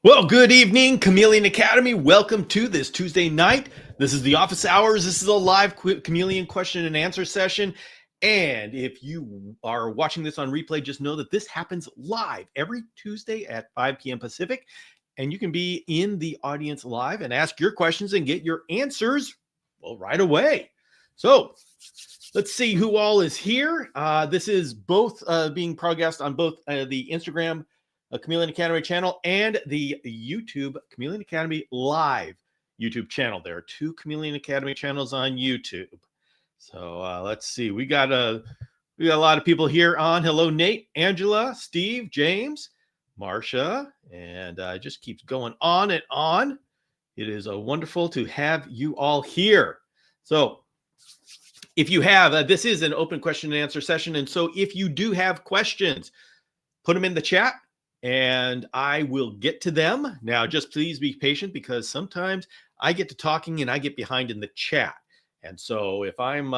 Well, good evening, Chameleon Academy. Welcome to this Tuesday night. This is the office hours. This is a live Chameleon question and answer session. And if you are watching this on replay, just know that this happens live every Tuesday at 5 p.m. Pacific. And you can be in the audience live and ask your questions and get your answers, well, right away. So let's see who all is here. This is both being broadcast on both the Instagram Chameleon Academy channel and the YouTube Chameleon Academy live YouTube channel. There are two Chameleon Academy channels on YouTube. So let's see. We got a lot of people here on. Hello, Nate, Angela, Steve, James, Marsha, and it just keeps going on and on. It is wonderful to have you all here. So if you have, this is an open question and answer session. And so if you do have questions, put them in the chat and I will get to them. Now, just please be patient because sometimes I get to talking and I get behind in the chat. And so if I'm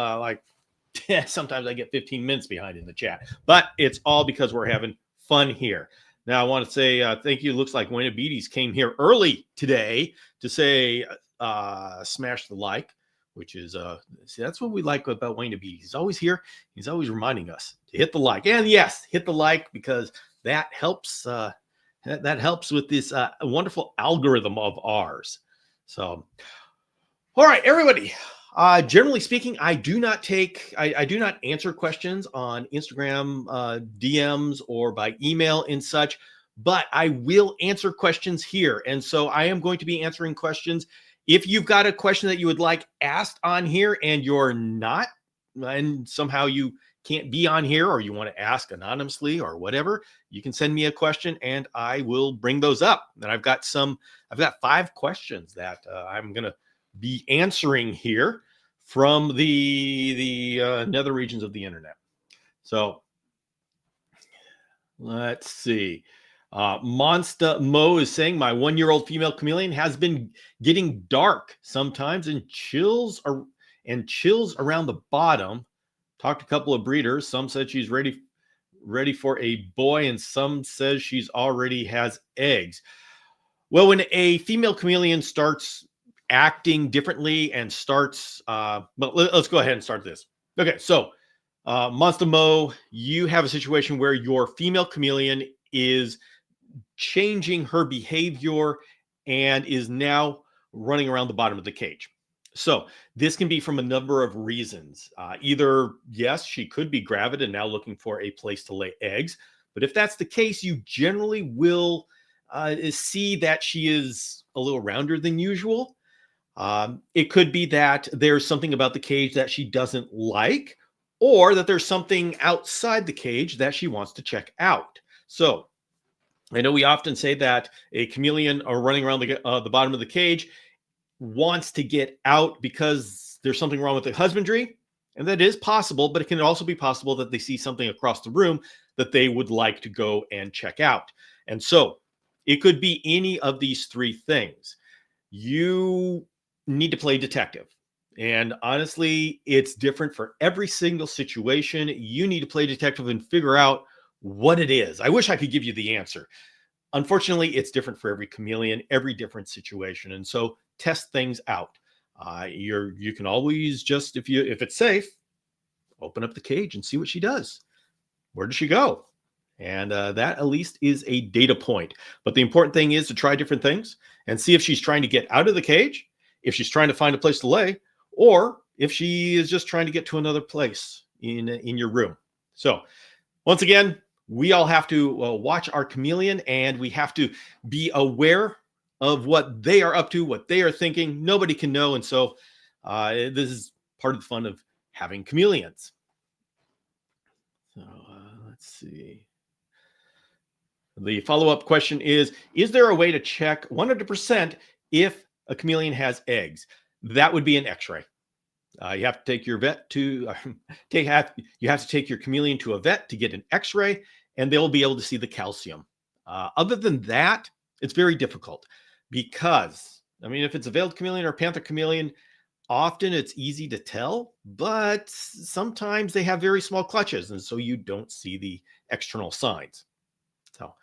sometimes I get 15 minutes behind in the chat, but it's all because we're having fun here. Now, I want to say thank you. Looks like Wayne Beatties came here early today to say smash the like, which is, see, that's what we like about Wayne Beatties. He's always here. He's always reminding us to hit the like. And yes, hit the like because that helps that helps with this wonderful algorithm of ours. So, all right, everybody. Generally speaking, I do not answer questions on Instagram DMs or by email and such, but I will answer questions here. And so I am going to be answering questions. If you've got a question that you would like asked on here and you're not, and somehow you can't be on here or you want to ask anonymously or whatever, you can send me a question and I will bring those up. And I've got 5 questions that I'm going to be answering here from the nether regions of the internet. So let's see. Monster Mo is saying my 1-year-old female chameleon has been getting dark sometimes and chills around the bottom. Talked to a couple of breeders. Some said she's ready for a boy, and some says she's already has eggs. Well, when a female chameleon starts acting differently and starts, but let's go ahead and start this. Okay, so Monster Mo, you have a situation where your female chameleon is changing her behavior and is now running around the bottom of the cage. So this can be from a number of reasons. Either, yes, she could be gravid and now looking for a place to lay eggs. But if that's the case, you generally will see that she is a little rounder than usual. It could be that there's something about the cage that she doesn't like, or that there's something outside the cage that she wants to check out. So I know we often say that a chameleon running around the bottom of the cage wants to get out because there's something wrong with the husbandry. And that is possible, but it can also be possible that they see something across the room that they would like to go and check out. And so it could be any of these 3 things. You need to play detective. And honestly, it's different for every single situation. You need to play detective and figure out what it is. I wish I could give you the answer. Unfortunately, it's different for every chameleon, every different situation. And so test things out. You can always just, if it's safe, open up the cage and see what she does. Where does she go? And that at least is a data point. But the important thing is to try different things and see if she's trying to get out of the cage, if she's trying to find a place to lay, or if she is just trying to get to another place in your room. So once again, we all have to watch our chameleon and we have to be aware of what they are up to, what they are thinking. Nobody can know. And so this is part of the fun of having chameleons. So let's see. The follow-up question is there a way to check 100% if a chameleon has eggs? That would be an x-ray. You have to take your vet to you have to take your chameleon to a vet to get an x-ray, and they'll be able to see the calcium. Other than that, it's very difficult because, I mean, if it's a veiled chameleon or a panther chameleon, often it's easy to tell, but sometimes they have very small clutches, and so you don't see the external signs. So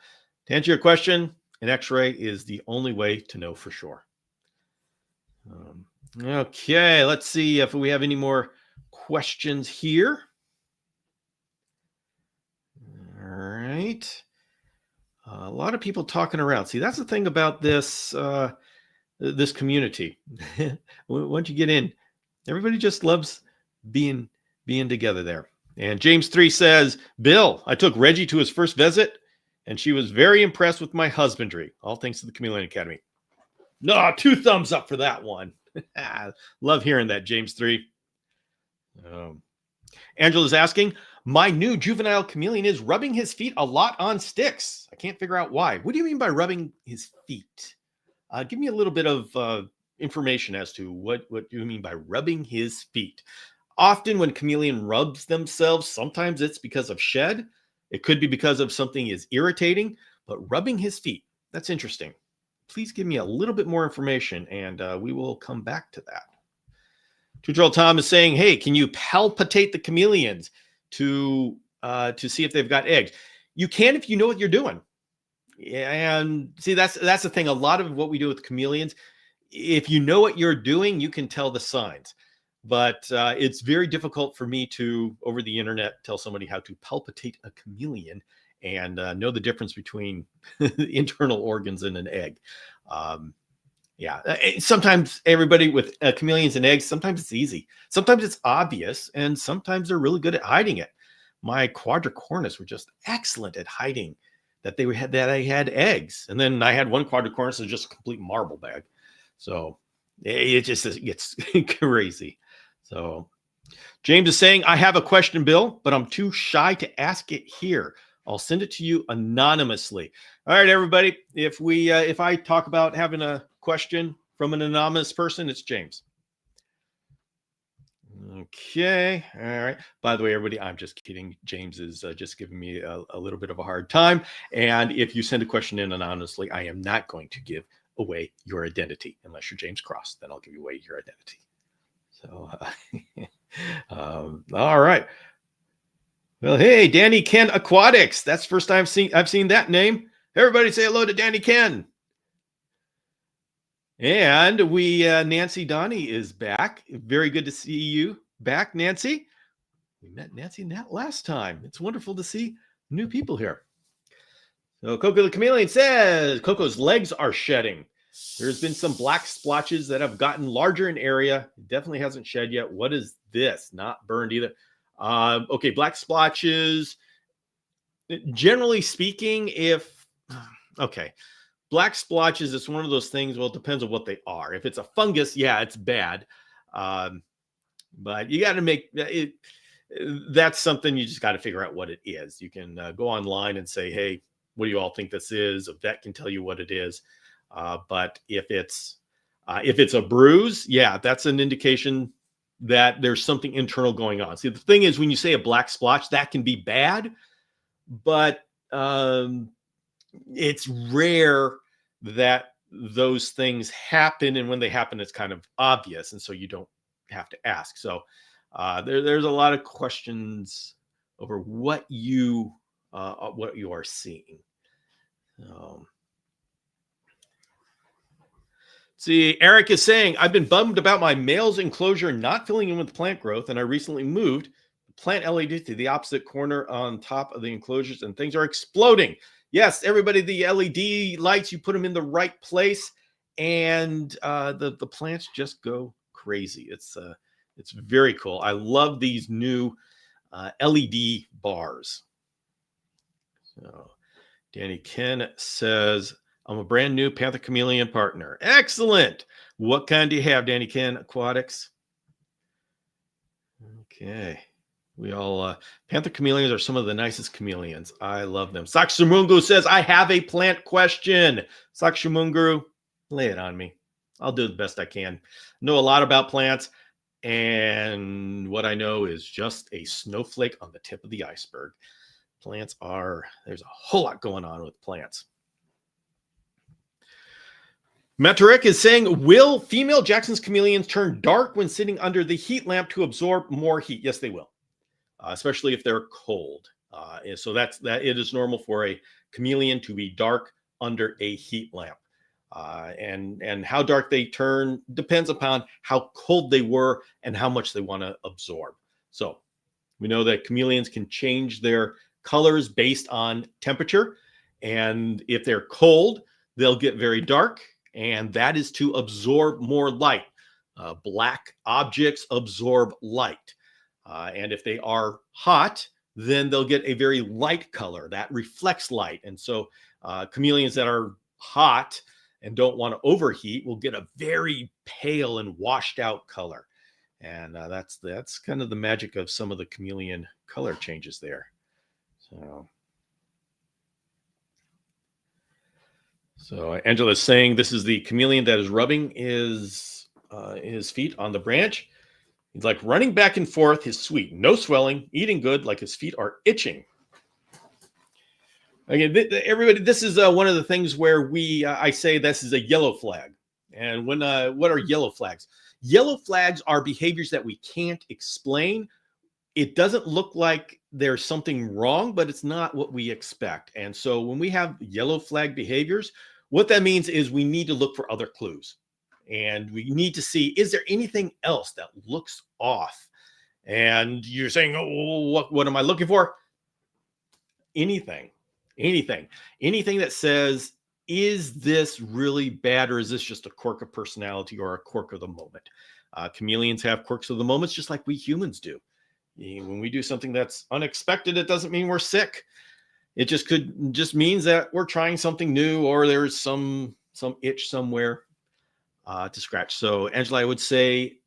to answer your question, An x-ray is the only way to know for sure. Okay, let's see if we have any more questions here. All right. A lot of people talking around. See, that's the thing about this this community. Once you get in, everybody just loves being together there. And James 3 says, Bill, I took Reggie to his first visit, and she was very impressed with my husbandry. All thanks to the Chameleon Academy. No, 2 thumbs up for that one. Love hearing that, James 3. Angela's asking, my new juvenile chameleon is rubbing his feet a lot on sticks. I can't figure out why. What do you mean by rubbing his feet? Give me a little bit of information as to what you mean by rubbing his feet. Often when chameleon rubs themselves, sometimes it's because of shed. It could be because of something is irritating, but rubbing his feet, that's interesting. Please give me a little bit more information and we will come back to that. Tutorial Tom is saying, hey, can you palpitate the chameleons to see if they've got eggs? You can if you know what you're doing. And see, that's the thing. A lot of what we do with chameleons, if you know what you're doing, you can tell the signs. But it's very difficult for me to, over the internet, tell somebody how to palpitate a chameleon and know the difference between the internal organs and an egg. Yeah, sometimes everybody with chameleons and eggs, sometimes it's easy. Sometimes it's obvious, and sometimes they're really good at hiding it. My quadricornis were just excellent at hiding that I had eggs. And then I had one quadricornis that's just a complete marble bag. So it gets crazy. So James is saying, I have a question, Bill, but I'm too shy to ask it here. I'll send it to you anonymously. All right, everybody. If I talk about having a question from an anonymous person, it's James. Okay. All right. By the way, everybody, I'm just kidding. James is just giving me a little bit of a hard time. And if you send a question in anonymously, I am not going to give away your identity unless you're James Cross. Then I'll give away your identity. So, all right. Well, hey, Danny Ken Aquatics. That's the first time I've seen that name. Everybody say hello to Danny Ken. And Nancy Donnie is back. Very good to see you back, Nancy. We met Nancy last time. It's wonderful to see new people here. So Coco the Chameleon says, Coco's legs are shedding. There's been some black splotches that have gotten larger in area. It definitely hasn't shed yet. What is this? Not burned either. Okay, black splotches. Generally speaking, black splotches, it's one of those things, well, it depends on what they are. If it's a fungus, yeah, it's bad. But you got to make it. That's something you just got to figure out what it is. You can go online and say, hey, what do you all think this is? A vet can tell you what it is. But if it's a bruise, yeah, that's an indication that there's something internal going on. See, the thing is, when you say a black splotch, that can be bad, but it's rare that those things happen. And when they happen, it's kind of obvious. And so you don't have to ask. So there's a lot of questions over what you are seeing. See, Eric is saying, I've been bummed about my male's enclosure not filling in with plant growth, and I recently moved the plant LED to the opposite corner on top of the enclosures, and things are exploding. Yes, everybody, the LED lights, you put them in the right place, and the plants just go crazy. It's very cool. I love these new LED bars. So Danny Ken says, I'm a brand new Panther Chameleon partner. Excellent. What kind do you have, Danny Ken Aquatics? Okay. We all, Panther Chameleons are some of the nicest chameleons. I love them. Sakshamungu says, I have a plant question. Sakshamungu, lay it on me. I'll do the best I can. Know a lot about plants, and what I know is just a snowflake on the tip of the iceberg. Plants there's a whole lot going on with plants. Metric is saying, will female Jackson's chameleons turn dark when sitting under the heat lamp to absorb more heat? Yes, they will, especially if they're cold. So that it is normal for a chameleon to be dark under a heat lamp. And how dark they turn depends upon how cold they were and how much they want to absorb. So we know that chameleons can change their colors based on temperature. And if they're cold, they'll get very dark, and that is to absorb more light. Black objects absorb light. And if they are hot, then they'll get a very light color that reflects light. And so chameleons that are hot and don't want to overheat will get a very pale and washed out color. And that's kind of the magic of some of the chameleon color changes there. So Angela's saying this is the chameleon that is rubbing his feet on the branch. He's like running back and forth. His sweet, no swelling, eating good, like his feet are itching. Again, everybody, this is one of the things where I say this is a yellow flag. And what are yellow flags? Yellow flags are behaviors that we can't explain. It doesn't look like there's something wrong, but it's not what we expect. And so when we have yellow flag behaviors, what that means is we need to look for other clues. And we need to see, is there anything else that looks off? And you're saying, oh, what am I looking for? Anything that says, is this really bad, or is this just a quirk of personality or a quirk of the moment? Chameleons have quirks of the moments just like we humans do. When we do something that's unexpected, it doesn't mean we're sick. It just means that we're trying something new, or there's some itch somewhere to scratch. So Angela, I would say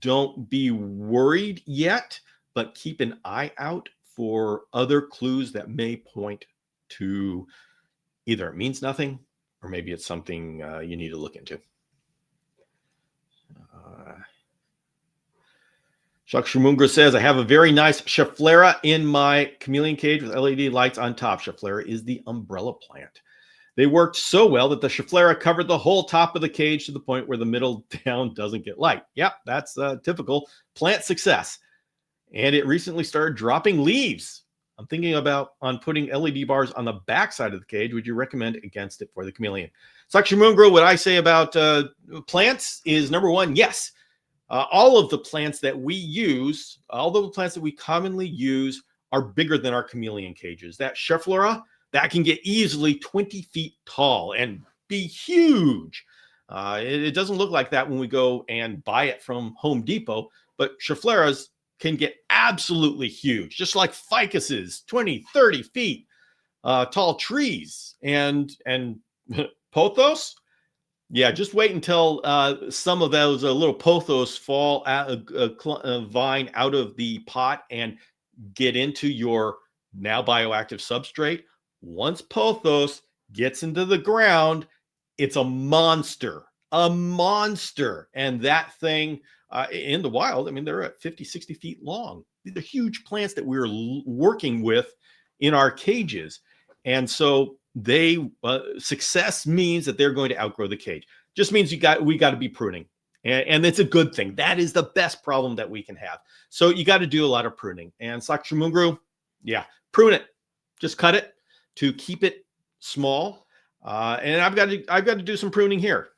don't be worried yet, but keep an eye out for other clues that may point to either it means nothing, or maybe it's something you need to look into. Shakshamungra says, I have a very nice Schefflera in my chameleon cage with LED lights on top. Schefflera is the umbrella plant. They worked so well that the Schefflera covered the whole top of the cage to the point where the middle down doesn't get light. Yep, that's typical plant success. And it recently started dropping leaves. I'm thinking about putting LED bars on the back side of the cage. Would you recommend against it for the chameleon? Shakshamungra, what I say about plants is, number one, yes. All of the plants that we use, all the plants that we commonly use are bigger than our chameleon cages. That Schefflera, that can get easily 20 feet tall and be huge. It doesn't look like that when we go and buy it from Home Depot, but Scheffleras can get absolutely huge, just like ficuses, 20, 30 feet tall trees. And pothos, yeah, just wait until some of those little pothos fall out a vine out of the pot and get into your now bioactive substrate. Once pothos gets into the ground, it's a monster. And that thing in the wild, I mean, they're at 50, 60 feet long. These are huge plants that we're working with in our cages. And so success means that they're going to outgrow the cage. Just means we got to be pruning, and it's a good thing. That is the best problem that we can have. So you got to do a lot of pruning. And Shakshamungra, yeah, prune it, just cut it to keep it small. And I've got to do some pruning here,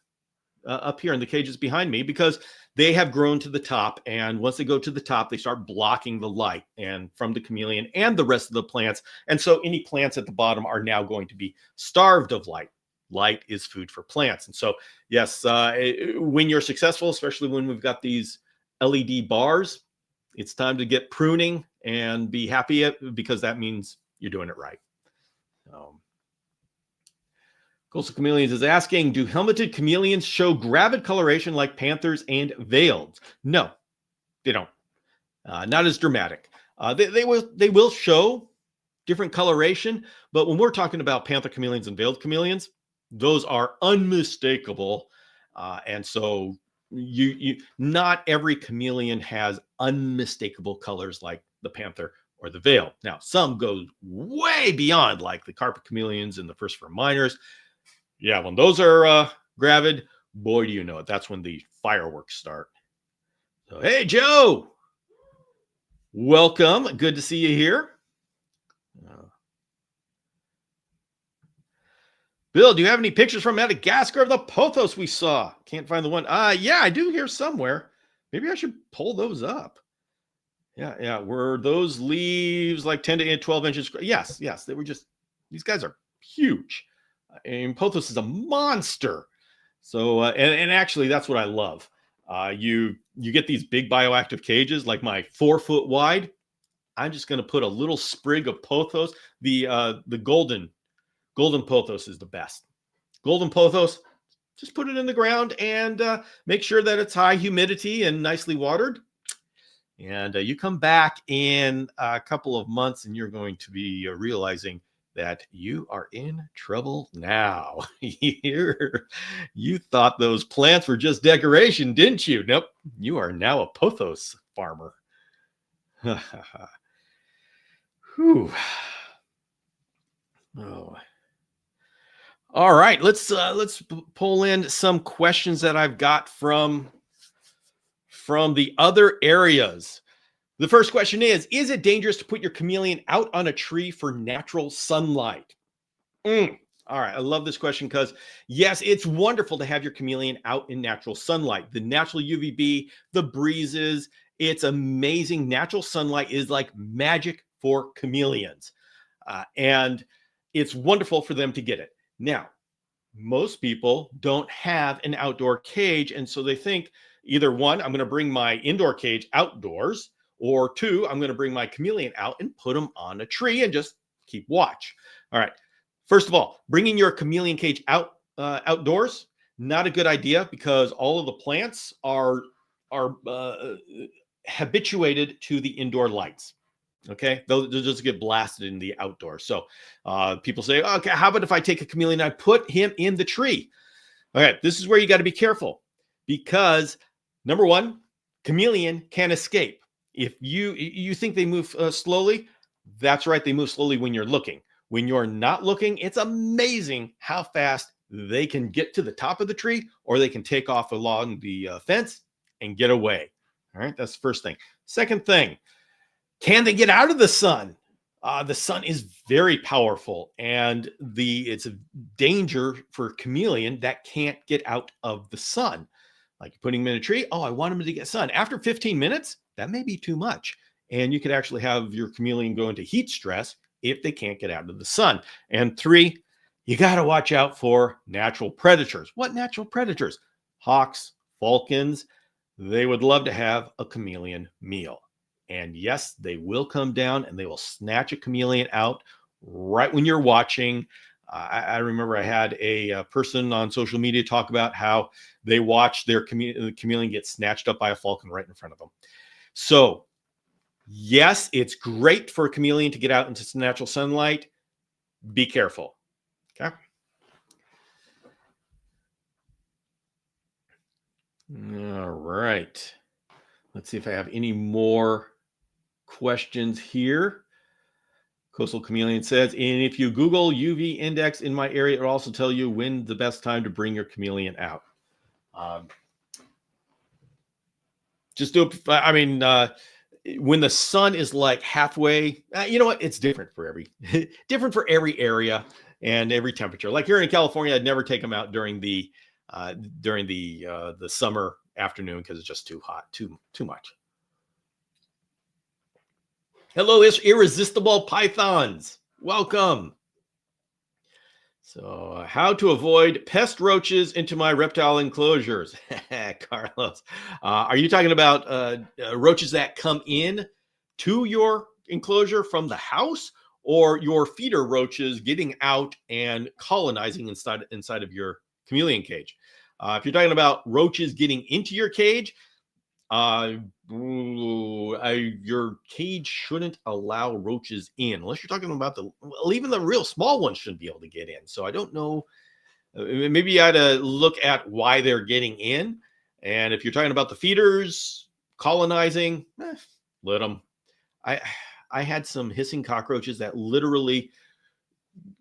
up here in the cages behind me, because they have grown to the top. And once they go to the top, they start blocking the light and from the chameleon and the rest of the plants. And so any plants at the bottom are now going to be starved of light. Light is food for plants. And so, yes, when you're successful, especially when we've got these LED bars, it's time to get pruning and be happy, because that means you're doing it right. Coastal Chameleons is asking, do helmeted chameleons show gravid coloration like panthers and veileds? No, they don't. Not as dramatic. They will show different coloration, but when we're talking about panther chameleons and veiled chameleons, those are unmistakable. And so not every chameleon has unmistakable colors like the panther or the veil. Now, some go way beyond, like the carpet chameleons and the furcifer minors. Yeah, when those are gravid, boy, do you know it. That's when the fireworks start. So, hey, Joe, welcome. Good to see you here. Bill, do you have any pictures from Madagascar of the pothos we saw? Can't find the one. Yeah, I do here somewhere. Maybe I should pull those up. Yeah. Were those leaves like 10 to 12 inches? Yes. They were just, these guys are huge. And pothos is a monster. So, and actually, that's what I love. You get these big bioactive cages, like my 4-foot wide. I'm just going to put a little sprig of pothos. The golden pothos is the best. Golden pothos, just put it in the ground and make sure that it's high humidity and nicely watered. And you come back in a couple of months and you're going to be realizing that you are in trouble now. You thought those plants were just decoration, didn't you? Nope. You are now a pothos farmer. Whew. Oh. All right, let's pull in some questions that I've got from the other areas. The first question is it dangerous to put your chameleon out on a tree for natural sunlight? All right, I love this question because, yes, it's wonderful to have your chameleon out in natural sunlight. The natural UVB, the breezes, it's amazing. Natural sunlight is like magic for chameleons. And it's wonderful for them to get it. Now, most people don't have an outdoor cage, and so they think either one, I'm going to bring my indoor cage outdoors, or two, I'm going to bring my chameleon out and put them on a tree and just keep watch. All right. First of all, bringing your chameleon cage outdoors, not a good idea because all of the plants are habituated to the indoor lights. Okay, they'll just get blasted in the outdoors. So people say, okay, how about if I take a chameleon and I put him in the tree? Okay, this is where you got to be careful because number one, chameleon can escape. If you think they move slowly, that's right, they move slowly when you're looking. When you're not looking, it's amazing how fast they can get to the top of the tree, or they can take off along the fence and get away. All right, that's the first thing. Second thing, can they get out of the sun? The sun is very powerful, and it's a danger for a chameleon that can't get out of the sun. Like putting them in a tree. Oh, I want them to get sun. After 15 minutes, that may be too much. And you could actually have your chameleon go into heat stress if they can't get out of the sun. And three, you got to watch out for natural predators. What natural predators? Hawks, falcons. They would love to have a chameleon meal. And yes, they will come down and they will snatch a chameleon out right when you're watching. I remember I had a person on social media talk about how they watched their chameleon get snatched up by a falcon right in front of them. So yes, it's great for a chameleon to get out into natural sunlight. Be careful. Okay. All right. Let's see if I have any more questions here. Coastal Chameleon says, and if you Google UV index in my area, it'll also tell you when the best time to bring your chameleon out. Just do it. I mean, when the sun is like halfway, you know what? It's different for every area and every temperature. Like here in California, I'd never take them out during the summer afternoon because it's just too hot, too much. Hello, irresistible pythons. Welcome. So, how to avoid pest roaches into my reptile enclosures? Carlos, are you talking about roaches that come in to your enclosure from the house, or your feeder roaches getting out and colonizing inside of your chameleon cage? If you're talking about roaches getting into your cage, your cage shouldn't allow roaches in unless you're talking about even the real small ones shouldn't be able to get in. So I don't know. Maybe you got to look at why they're getting in. And if you're talking about the feeders colonizing, let them. I had some hissing cockroaches that literally,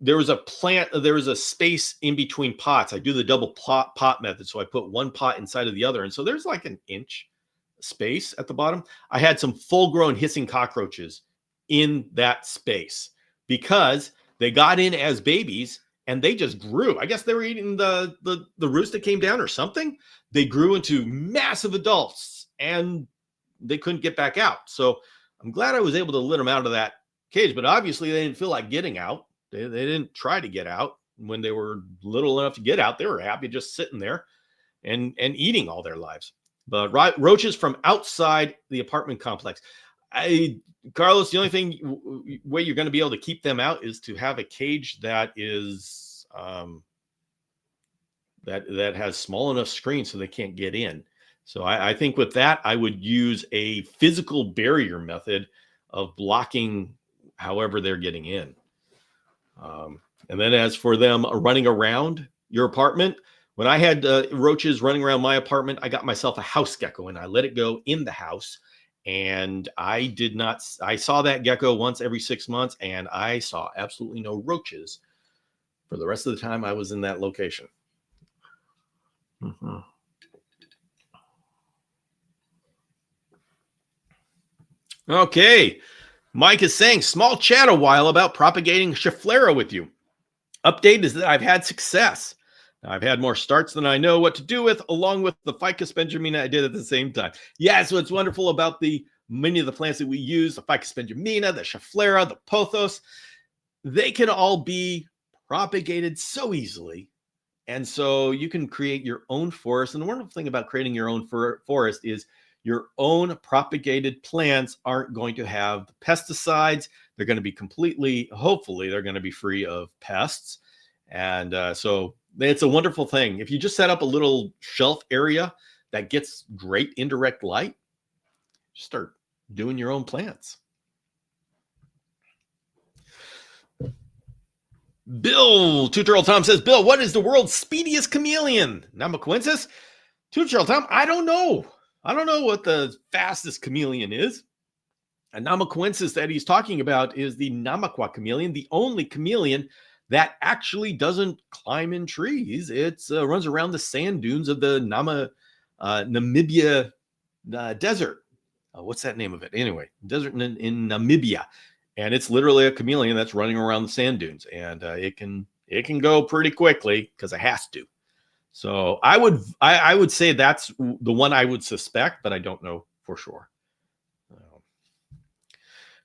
there was a space in between pots. I do the double pot method. So I put one pot inside of the other. And so there's like an inch space at the bottom. I had some full-grown hissing cockroaches in that space because they got in as babies and they just grew. I guess they were eating the roost that came down or something. They grew into massive adults, and they couldn't get back out. So I'm glad I was able to let them out of that cage, but obviously they didn't feel like getting out. They didn't try to get out. When they were little enough to get out, they were happy just sitting there and eating all their lives. But roaches from outside the apartment complex. Carlos, the only way you're going to be able to keep them out is to have a cage that is that has small enough screen so they can't get in. So I think with that, I would use a physical barrier method of blocking however they're getting in. And then as for them running around your apartment, when I had roaches running around my apartment, I got myself a house gecko and I let it go in the house. And I saw that gecko once every 6 months, and I saw absolutely no roaches for the rest of the time I was in that location. Mm-hmm. Okay. Mike is saying, small chat a while about propagating Schefflera with you. Update is that I've had success. I've had more starts than I know what to do with, along with the Ficus benjamina I did at the same time. Yeah, so what's wonderful about many of the plants that we use, the Ficus benjamina, the Schefflera, the pothos, they can all be propagated so easily. And so you can create your own forest. And the wonderful thing about creating your own forest is your own propagated plants aren't going to have the pesticides. They're going to be hopefully, they're going to be free of pests. And so it's a wonderful thing. If you just set up a little shelf area that gets great indirect light, start doing your own plants. Bill, Two Turtle Tom says, Bill, what is the world's speediest chameleon? Namaquensis? Two Turtle Tom, I don't know. I don't know what the fastest chameleon is. A Namaquensis that he's talking about is the Namaqua chameleon, the only chameleon that actually doesn't climb in trees. It runs around the sand dunes of the Namibia desert. What's that name of it? Anyway, desert in Namibia. And it's literally a chameleon that's running around the sand dunes. And it can go pretty quickly because it has to. So I would say that's the one I would suspect, but I don't know for sure.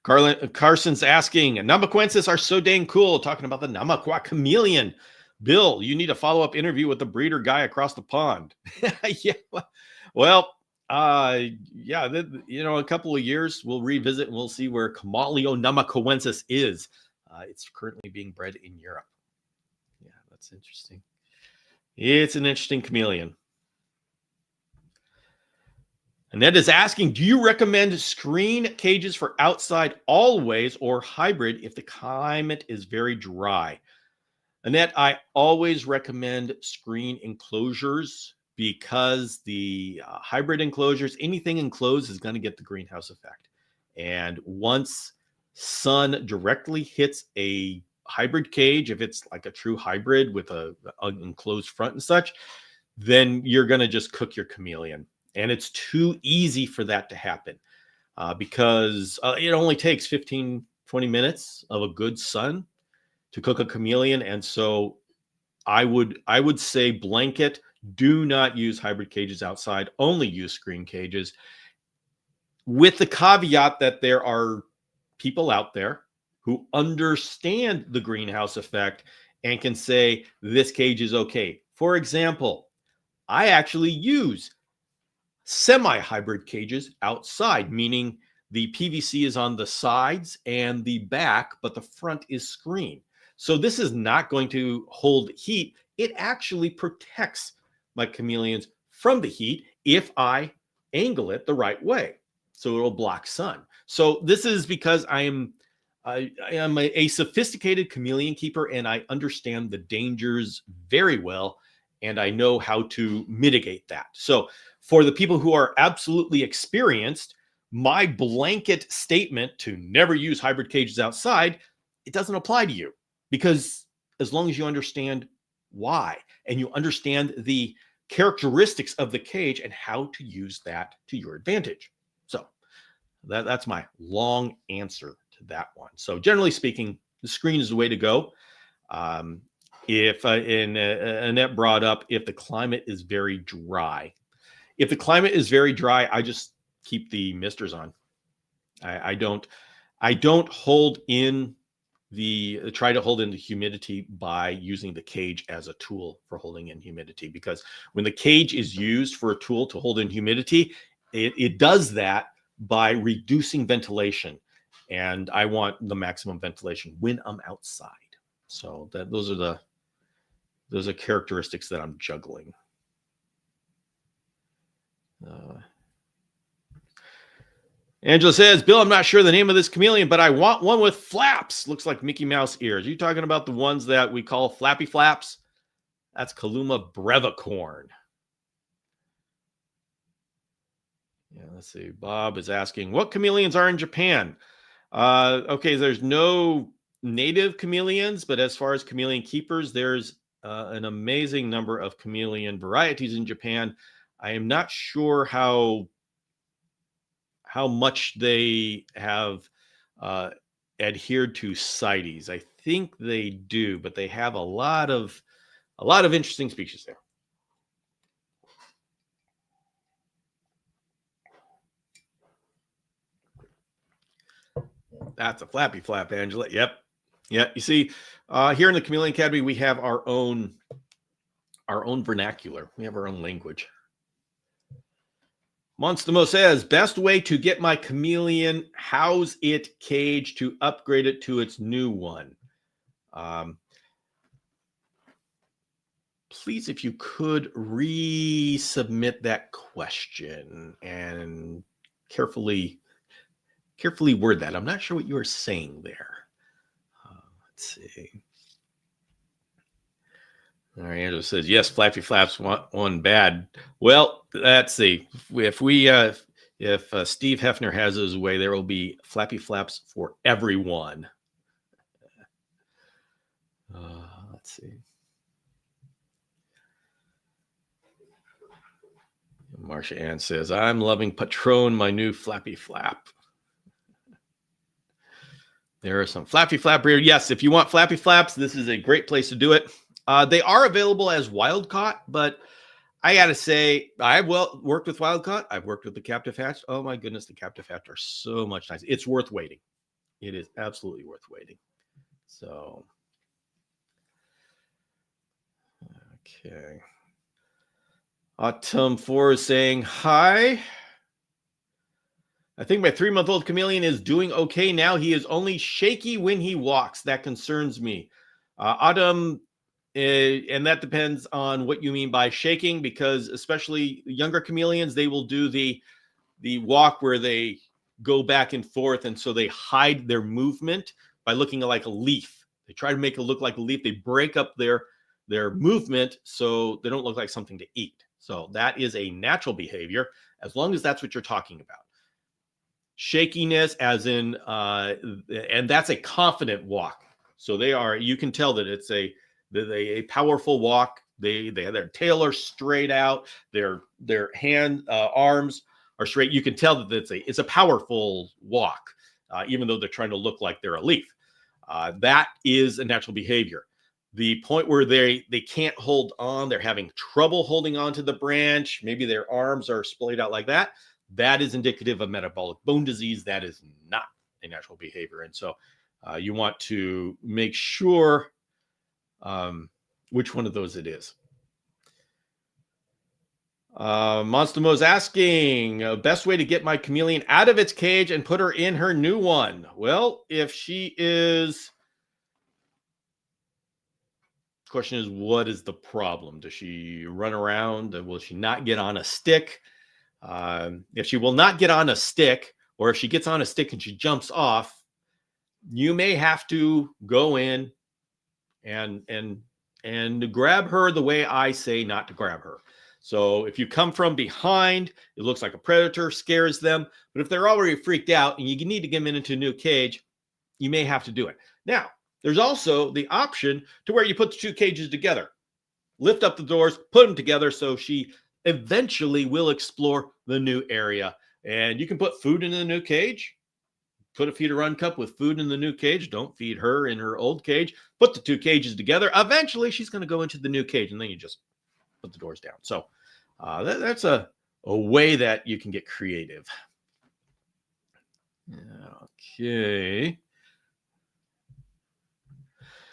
Carson's asking, Namaquensis are so dang cool, talking about the Namaqua chameleon. Bill, you need a follow-up interview with the breeder guy across the pond. Yeah. Well, a couple of years we'll revisit and we'll see where Chameleon namaquensis is. It's currently being bred in Europe. Yeah, that's interesting. It's an interesting chameleon. Annette is asking, do you recommend screen cages for outside always or hybrid if the climate is very dry? Annette, I always recommend screen enclosures because the hybrid enclosures, anything enclosed is going to get the greenhouse effect. And once sun directly hits a hybrid cage, if it's like a true hybrid with an enclosed front and such, then you're going to just cook your chameleon. And it's too easy for that to happen because it only takes 15, 20 minutes of a good sun to cook a chameleon. And so I would say blanket, do not use hybrid cages outside, only use screen cages, with the caveat that there are people out there who understand the greenhouse effect and can say this cage is okay. For example, I actually use semi-hybrid cages outside, meaning the PVC is on the sides and the back, but the front is screen. So this is not going to hold heat. It actually protects my chameleons from the heat if I angle it the right way. So it'll block sun. So this is because I am a sophisticated chameleon keeper and I understand the dangers very well and I know how to mitigate that. So for the people who are absolutely experienced, my blanket statement to never use hybrid cages outside, it doesn't apply to you because as long as you understand why and you understand the characteristics of the cage and how to use that to your advantage. So that's my long answer to that one. So generally speaking, the screen is the way to go. if Annette brought up if the climate is very dry. If the climate is very dry, I just keep the misters on. I don't hold in try to hold in the humidity by using the cage as a tool for holding in humidity, because when the cage is used for a tool to hold in humidity, it does that by reducing ventilation, and I want the maximum ventilation when I'm outside. So those are characteristics that I'm juggling. Angela says, Bill, I'm not sure the name of this chameleon, but I want one with flaps. Looks like Mickey Mouse ears. Are you talking about the ones that we call flappy flaps? That's Caluma brevicorn. Yeah, let's see. Bob is asking, what chameleons are in Japan? Okay, there's no native chameleons, but as far as chameleon keepers, there's an amazing number of chameleon varieties in Japan. I am not sure how much they have adhered to CITES. I think they do, but they have a lot of interesting species there. That's a flappy flap, Angela. Yep. Yeah. You see, here in the Chameleon Academy, we have our own vernacular. We have our own language. Monstamo says, best way to get my chameleon, house it cage to upgrade it to its new one. Please, if you could resubmit that question and carefully word that. I'm not sure what you were saying there. Let's see. All right, Angela says, yes, flappy flaps one bad. Well, let's see. If Steve Hefner has his way, there will be flappy flaps for everyone. Let's see. Marsha Ann says, I'm loving Patron, my new flappy flap. There are some flappy flap breeder. Yes, if you want flappy flaps, this is a great place to do it. They are available as wild caught, but I got to say, I've worked with wild caught. I've worked with the captive hatch. Oh my goodness, the captive hatch are so much nicer. It's worth waiting. It is absolutely worth waiting. So, okay. Autumn 4 is saying, hi. I think my 3-month-old chameleon is doing okay now. He is only shaky when he walks. That concerns me. Autumn, and that depends on what you mean by shaking, because especially younger chameleons, they will do the walk where they go back and forth, and so they hide their movement by looking like a leaf. They try to make it look like a leaf. They break up their movement so they don't look like something to eat. So that is a natural behavior, as long as that's what you're talking about. Shakiness, as in, and that's a confident walk. So you can tell that it's a powerful walk. They have their tail are straight out, their arms are straight. You can tell that it's a powerful walk, even though they're trying to look like they're a leaf. That is a natural behavior. The point where they can't hold on, they're having trouble holding on to the branch, maybe their arms are splayed out like that, that is indicative of metabolic bone disease. That is not a natural behavior. And so you want to make sure which one of those it is. Monster is asking, best way to get my chameleon out of its cage and put her in her new one. Well, if she is... Question is, what is the problem? Does she run around? Will she not get on a stick? If she will not get on a stick, or if she gets on a stick and she jumps off, you may have to go in and grab her the way I say not to grab her. So if you come from behind, it looks like a predator, scares them. But if they're already freaked out and you need to get them into a new cage, you may have to do it. Now, there's also the option to where you put the two cages together, lift up the doors, put them together, so she eventually will explore the new area. And you can put food in the new cage, put a feed a run cup with food in the new cage. Don't feed her in her old cage. Put the 2 cages together. Eventually, she's going to go into the new cage, and then you just put the doors down. So that's a way that you can get creative. Okay.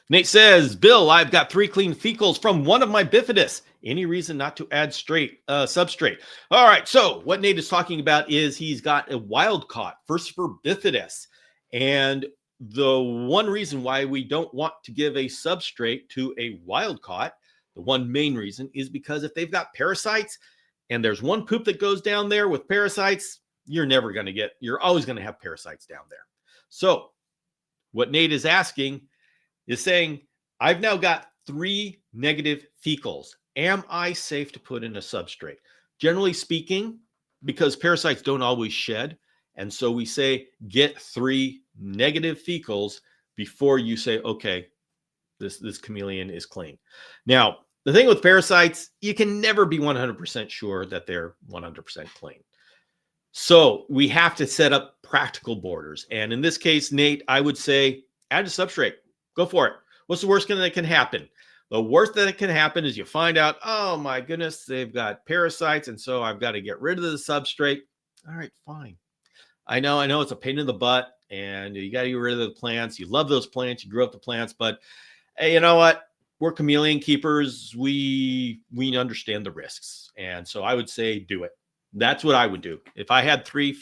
Nate says, Bill, I've got 3 clean fecals from one of my bifidus. Any reason not to add substrate? All right. So what Nate is talking about is he's got a wild caught first for bifidus. And the one reason why we don't want to give a substrate to a wild caught, the one main reason, is because if they've got parasites and there's one poop that goes down there with parasites, you're always going to have parasites down there. So what Nate is asking is saying, I've now got 3 negative fecals. Am I safe to put in a substrate? Generally speaking, because parasites don't always shed. And so we say, get 3 negative fecals before you say, okay, this chameleon is clean. Now, the thing with parasites, you can never be 100% sure that they're 100% clean. So we have to set up practical borders. And in this case, Nate, I would say, add a substrate. Go for it. What's the worst thing that can happen? The worst that can happen is you find out, oh my goodness, they've got parasites, and so I've got to get rid of the substrate. All right, fine. I know it's a pain in the butt, and you got to get rid of the plants. You love those plants. You grew up the plants, but hey, you know what? We're chameleon keepers. We understand the risks, and so I would say do it. That's what I would do. If I had 3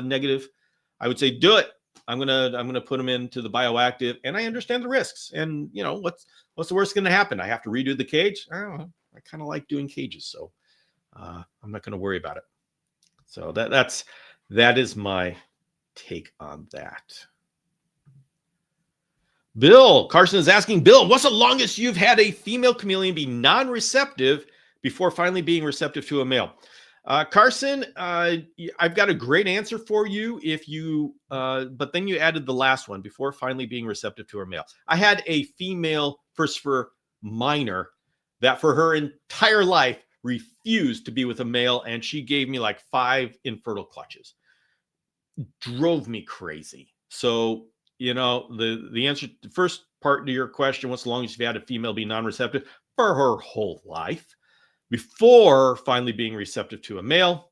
negative, I would say do it. I'm gonna put them into the bioactive, and I understand the risks. And what's the worst going to happen? I have to redo the cage. I don't know. I kind of like doing cages, so I'm not going to worry about it. So that is my take on that. Bill Carson is asking, Bill, what's the longest you've had a female chameleon be non-receptive before finally being receptive to a male? Carson, I've got a great answer for you but then you added the last one, before finally being receptive to her male. I had a female first for minor that for her entire life refused to be with a male, and she gave me like 5 infertile clutches. Drove me crazy. So, the answer, the first part to your question, what's the longest you've had a female be non-receptive? For her whole life. Before finally being receptive to a male,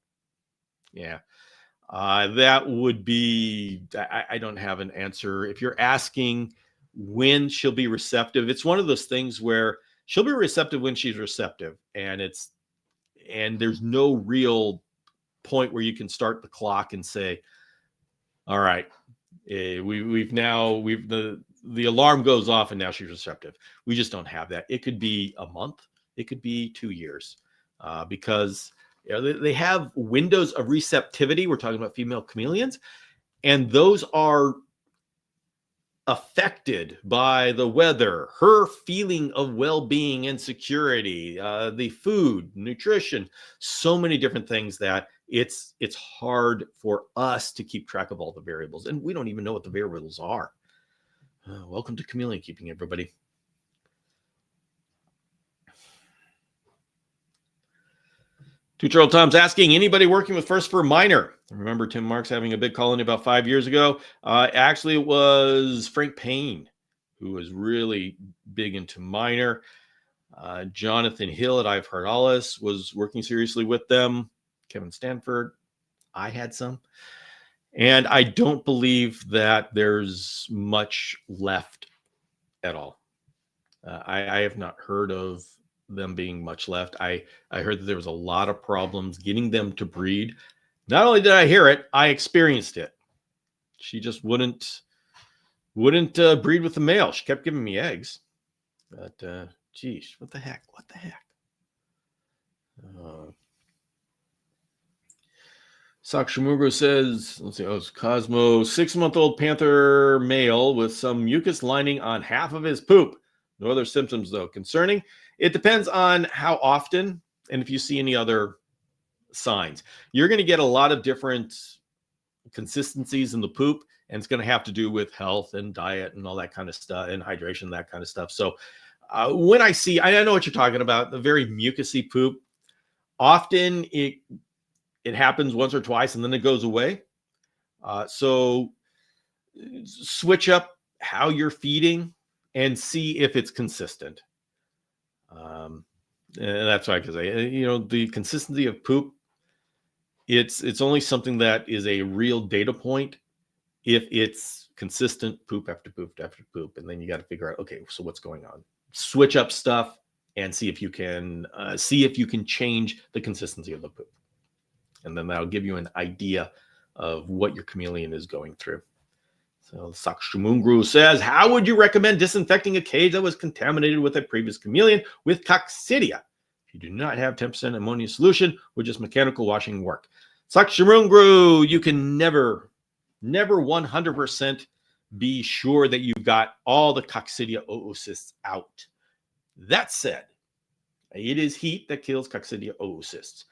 that would be, I don't have an answer. If you're asking when she'll be receptive, it's one of those things where she'll be receptive when she's receptive, and there's no real point where you can start the clock and say, all right, the alarm goes off and now she's receptive. We just don't have that. It could be a month. It could be 2 years, because they have windows of receptivity. We're talking about female chameleons, and those are affected by the weather, her feeling of well-being and security, the food, nutrition, so many different things that it's hard for us to keep track of all the variables, and we don't even know what the variables are. Welcome to chameleon keeping, everybody. Two-year-old Tom's asking, anybody working with first for minor? I remember Tim Marks having a big colony about 5 years ago. Actually, it was Frank Payne who was really big into minor. Jonathan Hill at I've Heard Alles was working seriously with them. Kevin Stanford, I had some. And I don't believe that there's much left at all. I have not heard of them being much left. I heard that there was a lot of problems getting them to breed. Not only did I hear it, I experienced it. She just wouldn't breed with the male. She kept giving me eggs, but geez, what the heck? Sakshamugo says, let's see, it's Cosmo, 6-month-old panther male with some mucus lining on half of his poop. No other symptoms, though. Concerning? It depends on how often and if you see any other signs. You're going to get a lot of different consistencies in the poop, and it's going to have to do with health and diet and all that kind of stuff, and hydration, that kind of stuff. So when I know what you're talking about, the very mucousy poop, often it happens once or twice and then it goes away. So switch up how you're feeding and see if it's consistent. And that's why, because the consistency of poop, it's only something that is a real data point if it's consistent poop after poop after poop. And then you got to figure out, okay, so what's going on? Switch up stuff and see if you can change the consistency of the poop. And then that'll give you an idea of what your chameleon is going through. So Sakshimungru says, how would you recommend disinfecting a cage that was contaminated with a previous chameleon with coccidia? If you do not have 10% ammonia solution, would just mechanical washing work? Sakshimungru, you can never 100% be sure that you've got all the coccidia oocysts out. That said, it is heat that kills coccidia oocysts.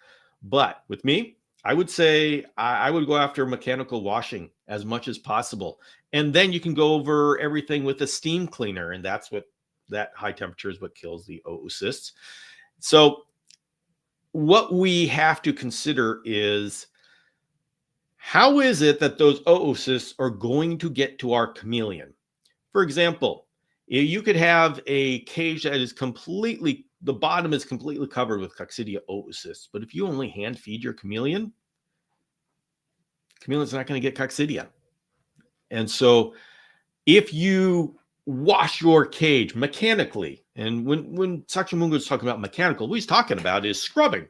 But with me, I would say I would go after mechanical washing as much as possible. And then you can go over everything with a steam cleaner. And that high temperature is what kills the oocysts. So what we have to consider is, how is it that those oocysts are going to get to our chameleon? For example, you could have a cage that is the bottom is completely covered with coccidia oocysts. But if you only hand feed your chameleon's not going to get coccidia. And so if you wash your cage mechanically, and when Sakshimungru is talking about mechanical, what he's talking about is scrubbing.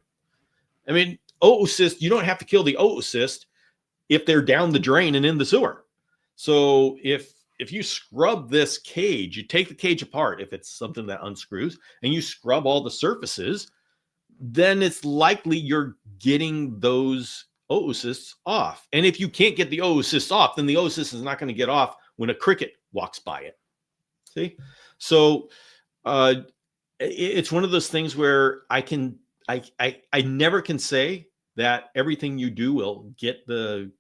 I mean, oocyst, you don't have to kill the oocyst if they're down the drain and in the sewer. So if you scrub this cage, you take the cage apart, if it's something that unscrews, and you scrub all the surfaces, then it's likely you're getting those oocysts off. And if you can't get the oocysts off, then the oocyst is not going to get off when a cricket walks by it. See? So it's one of those things where I never can say that everything you do will get the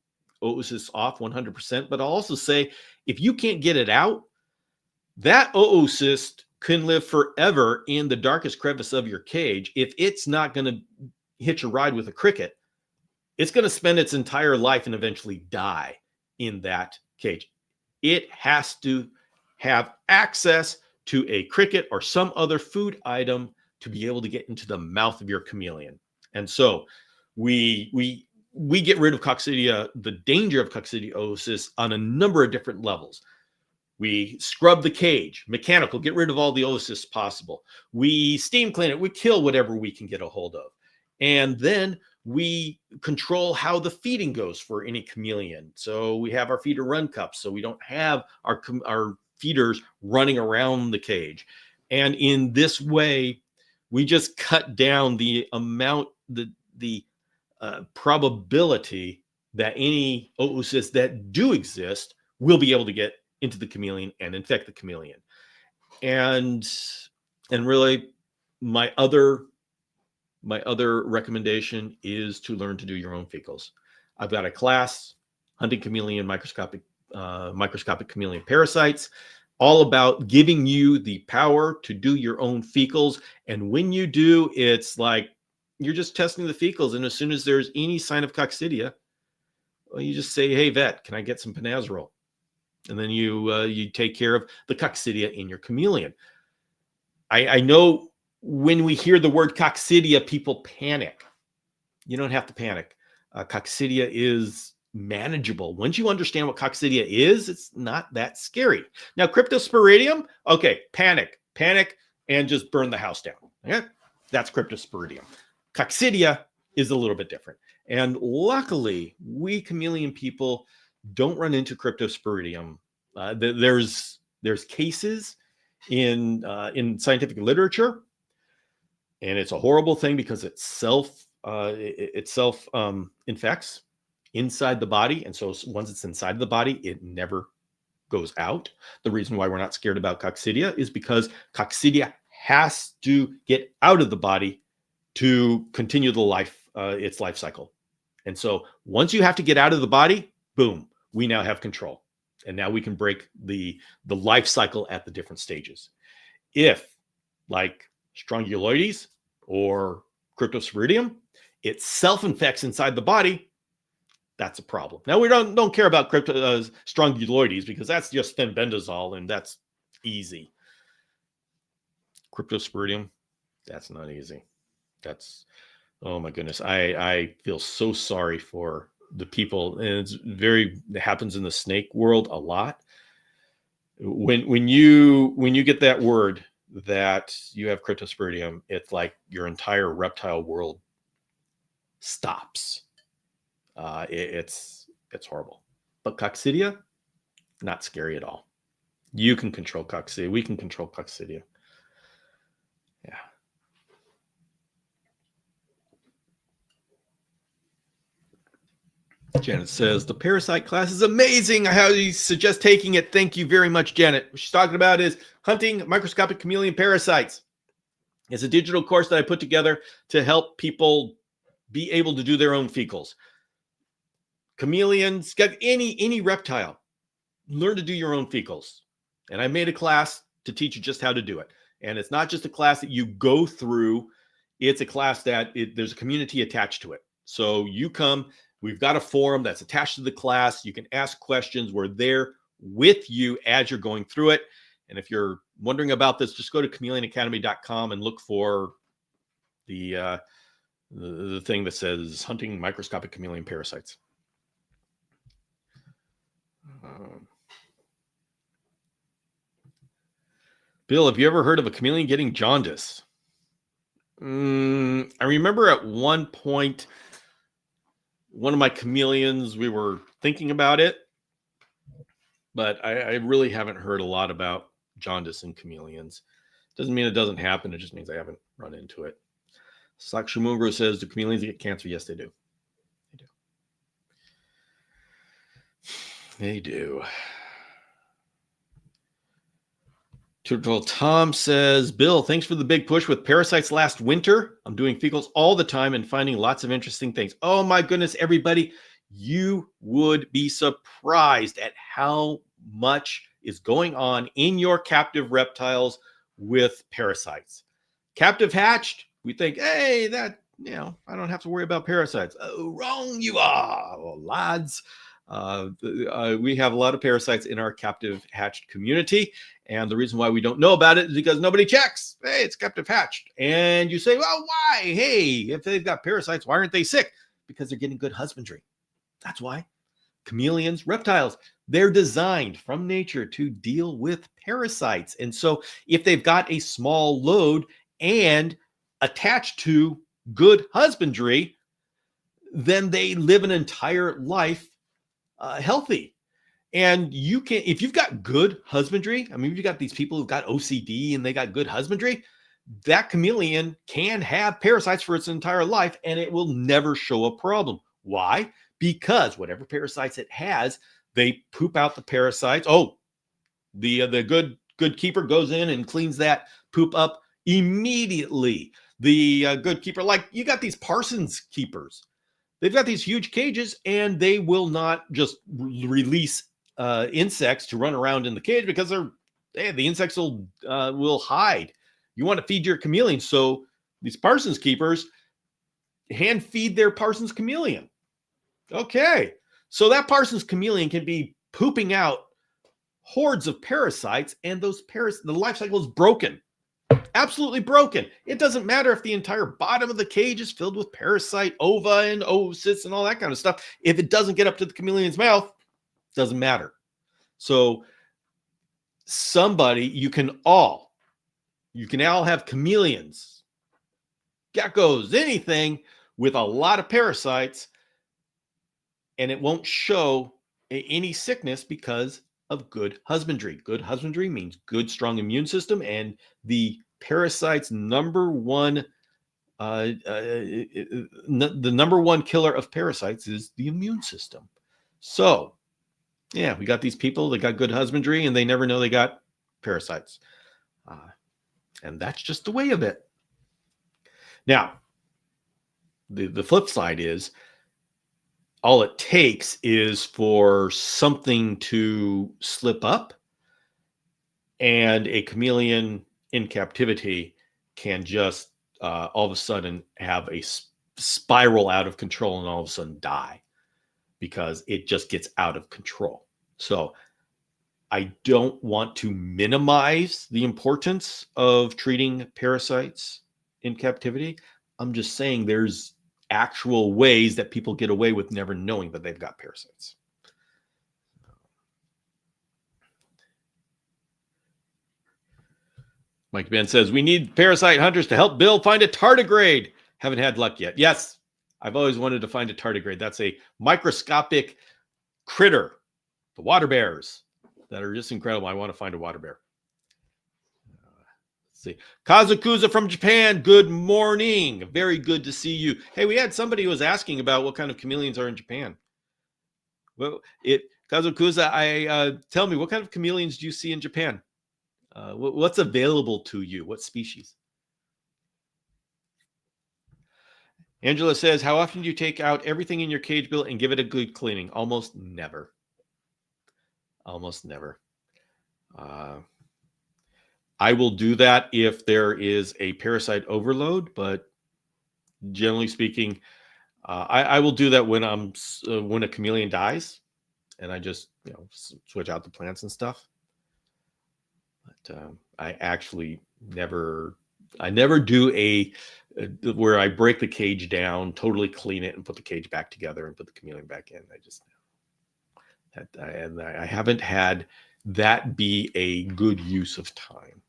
oocysts off 100%, but I'll also say, if you can't get it out, that oocyst can live forever in the darkest crevice of your cage. If it's not going to hitch a ride with a cricket, it's going to spend its entire life and eventually die in that cage. It has to have access to a cricket or some other food item to be able to get into the mouth of your chameleon. And so we get rid of coccidia, the danger of coccidia oocysts, on a number of different levels. We scrub the cage, mechanical, get rid of all the oocysts possible. We steam clean it, we kill whatever we can get a hold of. And then we control how the feeding goes for any chameleon. So we have our feeder run cups, so we don't have our feeders running around the cage. And in this way, we just cut down the amount, the probability that any oocysts that do exist will be able to get into the chameleon and infect the chameleon. And really, my other recommendation is to learn to do your own fecals. I've got a class, Hunting Chameleon Microscopic Chameleon Parasites, all about giving you the power to do your own fecals. And when you do, it's like you're just testing the fecals. And as soon as there's any sign of coccidia, well, you just say, hey, vet, can I get some Panazerol? And then you take care of the coccidia in your chameleon. I know when we hear the word coccidia, people panic. You don't have to panic. Coccidia is manageable. Once you understand what coccidia is, it's not that scary. Now, cryptosporidium, okay, panic, and just burn the house down. Okay? That's cryptosporidium. Coccidia is a little bit different. And luckily, we chameleon people don't run into cryptosporidium. There's cases in scientific literature, and it's a horrible thing because it self infects inside the body. And so once it's inside the body, it never goes out. The reason why we're not scared about coccidia is because coccidia has to get out of the body to continue its life cycle. And so once you have to get out of the body, boom, we now have control. And now we can break the life cycle at the different stages. If, like strongyloides or cryptosporidium, it self-infects inside the body, That's a problem. Now we don't care about strongyloides because that's just fenbendazole and that's easy. Cryptosporidium, that's not easy. That's, oh my goodness. I feel so sorry for the people, and it happens in the snake world a lot. When you get that word that you have cryptosporidium, it's like your entire reptile world stops. It's horrible. But coccidia, not scary at all. You can control coccidia. We can control coccidia. Yeah. Janet says, the parasite class is amazing. I highly suggest taking it. Thank you very much, Janet. What she's talking about is hunting microscopic chameleon parasites. It's a digital course that I put together to help people be able to do their own fecals. Chameleons, got any reptile, learn to do your own fecals. And I made a class to teach you just how to do it. And it's not just a class that you go through. It's a class that there's a community attached to it. So you come, we've got a forum that's attached to the class. You can ask questions. We're there with you as you're going through it. And if you're wondering about this, just go to chameleonacademy.com and look for the thing that says hunting microscopic chameleon parasites. Bill, have you ever heard of a chameleon getting jaundice? I remember at one point, one of my chameleons, we were thinking about it, but I really haven't heard a lot about jaundice in chameleons. Doesn't mean it doesn't happen. It just means I haven't run into it. Sakshamungro says, do chameleons get cancer? Yes, they do. They do. Turtle Tom says, Bill, thanks for the big push with parasites last winter. I'm doing fecals all the time and finding lots of interesting things. Oh my goodness, everybody, you would be surprised at how much is going on in your captive reptiles with parasites. Captive hatched, we think, hey, that, I don't have to worry about parasites. Oh, wrong you are, well, lads. We have a lot of parasites in our captive hatched community. And the reason why we don't know about it is because nobody checks. Hey, it's captive hatched. And you say, well, why? Hey, if they've got parasites, why aren't they sick? Because they're getting good husbandry. That's why. Chameleons, reptiles, they're designed from nature to deal with parasites. And so if they've got a small load and attached to good husbandry, then they live an entire life healthy. And you can, if you've got good husbandry, I mean, you've got these people who've got OCD and they got good husbandry, that chameleon can have parasites for its entire life and it will never show a problem. Why? Because whatever parasites it has, they poop out the parasites. Oh, the good keeper goes in and cleans that poop up immediately. The good keeper, like you got these Parsons keepers. They've got these huge cages and they will not just release insects to run around in the cage because the insects will hide. You want to feed your chameleon. So these Parsons keepers hand feed their Parsons chameleon. Okay. So that Parsons chameleon can be pooping out hordes of parasites and the life cycle is broken. Absolutely broken. It doesn't matter if the entire bottom of the cage is filled with parasite ova and oocysts and all that kind of stuff. If it doesn't get up to the chameleon's mouth, it doesn't matter. So you can all have chameleons, geckos, anything with a lot of parasites, and it won't show any sickness because of good husbandry. Good husbandry means good, strong immune system, and the parasite's number one killer of parasites is the immune system. So, yeah, we got these people that got good husbandry, and they never know they got parasites, and that's just the way of it. Now, the flip side is, all it takes is for something to slip up and a chameleon in captivity can just all of a sudden have a spiral out of control and all of a sudden die. because it just gets out of control. So I don't want to minimize the importance of treating parasites in captivity. I'm just saying there's actual ways that people get away with never knowing that they've got parasites. Mike Ben says, we need parasite hunters to help Bill find a tardigrade. Haven't had luck yet. Yes, I've always wanted to find a tardigrade. That's a microscopic critter, the water bears, that are just incredible. I want to find a water bear. Let's see. Kazukuza from Japan, good morning. Very good to see you. Hey, we had somebody who was asking about what kind of chameleons are in Japan. Well, Kazukuza, tell me, what kind of chameleons do you see in Japan? What's available to you? What species? Angela says, how often do you take out everything in your cage, Bill, and give it a good cleaning? Almost never. Almost never. I will do that if there is a parasite overload, but generally speaking, I will do that when when a chameleon dies, and I just switch out the plants and stuff. But I actually never do where I break the cage down, totally clean it, and put the cage back together and put the chameleon back in. I haven't had that be a good use of time.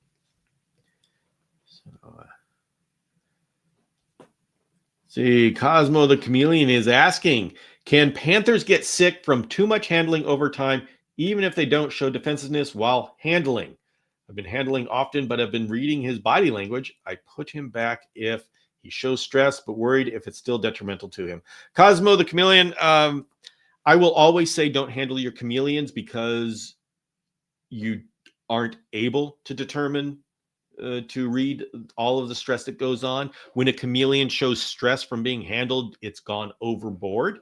So, see, Cosmo the Chameleon is asking, can panthers get sick from too much handling over time, even if they don't show defensiveness while handling? I've been handling often, but I've been reading his body language. I put him back if he shows stress, but worried if it's still detrimental to him. Cosmo the Chameleon, I will always say don't handle your chameleons because you aren't able to determine to read all of the stress that goes on. When a chameleon shows stress from being handled, it's gone overboard.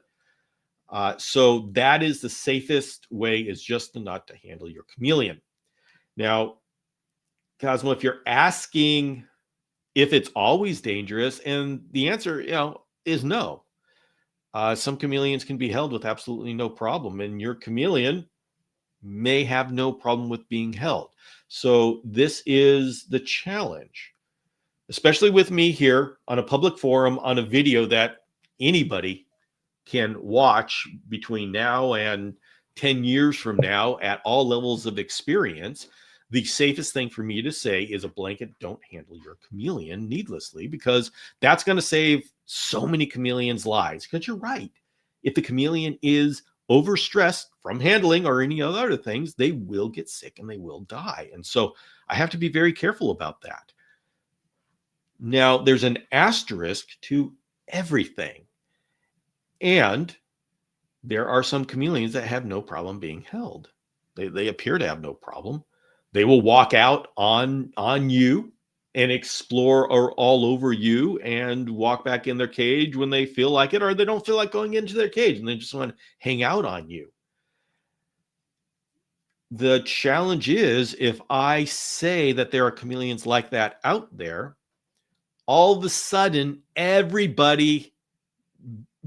So that is the safest way, is just not to handle your chameleon. Now, Cosmo, if you're asking if it's always dangerous, and the answer, is no. Some chameleons can be held with absolutely no problem, and your chameleon may have no problem with being held. So this is the challenge, especially with me here on a public forum on a video that anybody can watch between now and 10 years from now at all levels of experience. The safest thing for me to say is a blanket, don't handle your chameleon needlessly, because that's going to save so many chameleons' lives. Because you're right. If the chameleon is overstressed from handling or any other things, they will get sick and they will die. And so I have to be very careful about that. Now, there's an asterisk to everything. And there are some chameleons that have no problem being held. They appear to have no problem. They will walk out on you and explore all over you and walk back in their cage when they feel like it, or they don't feel like going into their cage and they just want to hang out on you. The challenge is, if I say that there are chameleons like that out there, all of a sudden everybody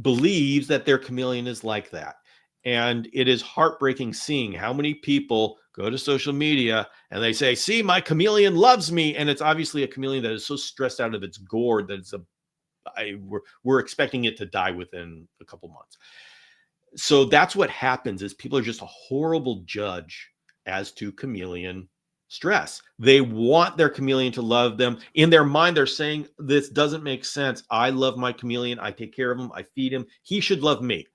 believes that their chameleon is like that. And it is heartbreaking seeing how many people go to social media and they say, see, my chameleon loves me. And it's obviously a chameleon that is so stressed out of its gourd that we're expecting it to die within a couple months. So that's what happens, is people are just a horrible judge as to chameleon stress. They want their chameleon to love them. In their mind, they're saying, this doesn't make sense. I love my chameleon. I take care of him. I feed him. He should love me.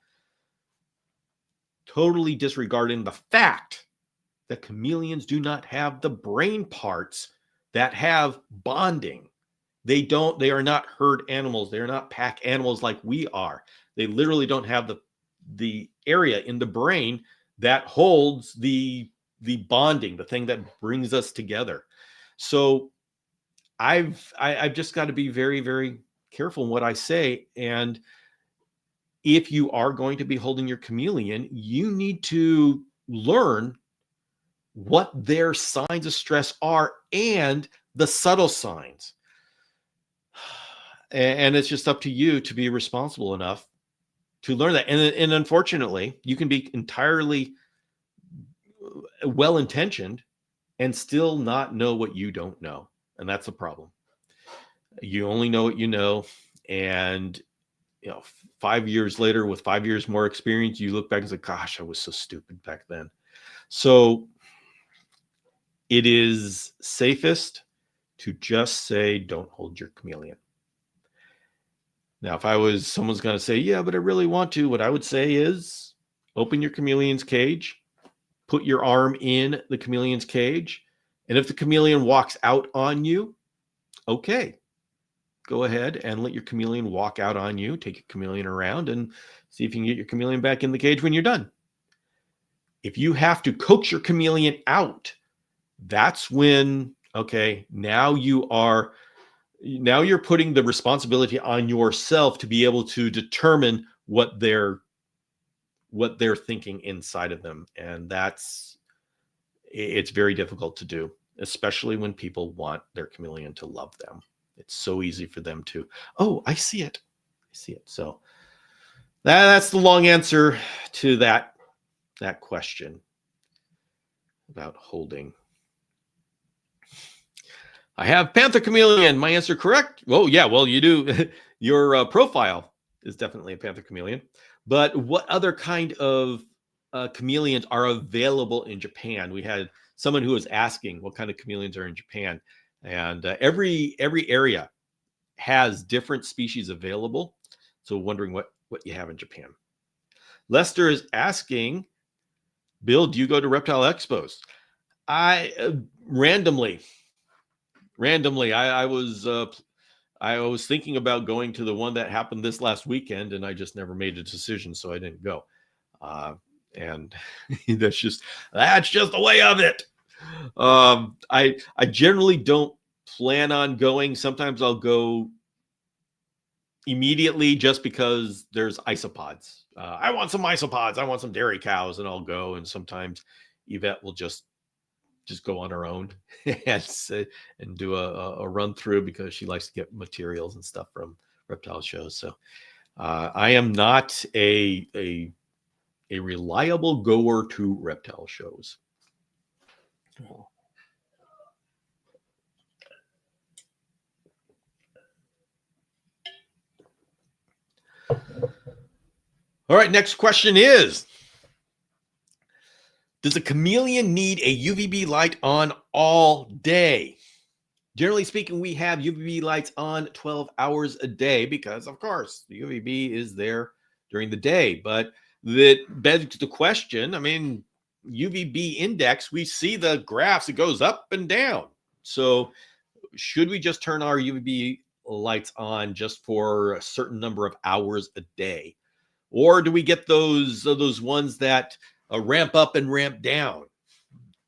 Totally disregarding the fact that chameleons do not have the brain parts that have bonding. They are not herd animals. They are not pack animals like we are. They literally don't have the area in the brain that holds the bonding, the thing that brings us together. So I've just got to be very, very careful in what I say. And if you are going to be holding your chameleon, you need to learn what their signs of stress are and the subtle signs. And it's just up to you to be responsible enough to learn that. And unfortunately, you can be entirely well-intentioned and still not know what you don't know. And that's a problem. You only know what you know. And 5 years later, with 5 years more experience, you look back and say, gosh, I was so stupid back then. So it is safest to just say, don't hold your chameleon. Now, if someone's going to say, yeah, but I really want to, what I would say is open your chameleon's cage, put your arm in the chameleon's cage. And if the chameleon walks out on you, okay, go ahead and let your chameleon walk out on you. Take your chameleon around and see if you can get your chameleon back in the cage when you're done. If you have to coax your chameleon out, that's when, okay, now you're putting the responsibility on yourself to be able to determine what they're thinking inside of them. And it's very difficult to do, especially when people want their chameleon to love them. It's so easy for them to, oh, I see it. So that's the long answer to that question about holding. I have panther chameleon. My answer correct? Oh, yeah. Well, you do. Your profile is definitely a panther chameleon. But what other kind of chameleons are available in Japan? We had someone who was asking what kind of chameleons are in Japan. And every area has different species available. So wondering what you have in Japan. Lester is asking, Bill, do you go to reptile expos? I randomly, I was thinking about going to the one that happened this last weekend, and I just never made a decision, so I didn't go. And that's just the way of it. I generally don't plan on going. Sometimes I'll go immediately just because there's isopods. I want some isopods. I want some dairy cows, and I'll go. And sometimes Yvette will just go on her own and do a run through because she likes to get materials and stuff from reptile shows. So I am not a reliable goer to reptile shows. All right, next question is, does a chameleon need a UVB light on all day? Generally speaking, we have UVB lights on 12 hours a day because, of course, the UVB is there during the day. But that begs the question, I mean, UVB index, we see the graphs, it goes up and down. So should we just turn our UVB lights on just for a certain number of hours a day? Or do we get those ones that ramp up and ramp down?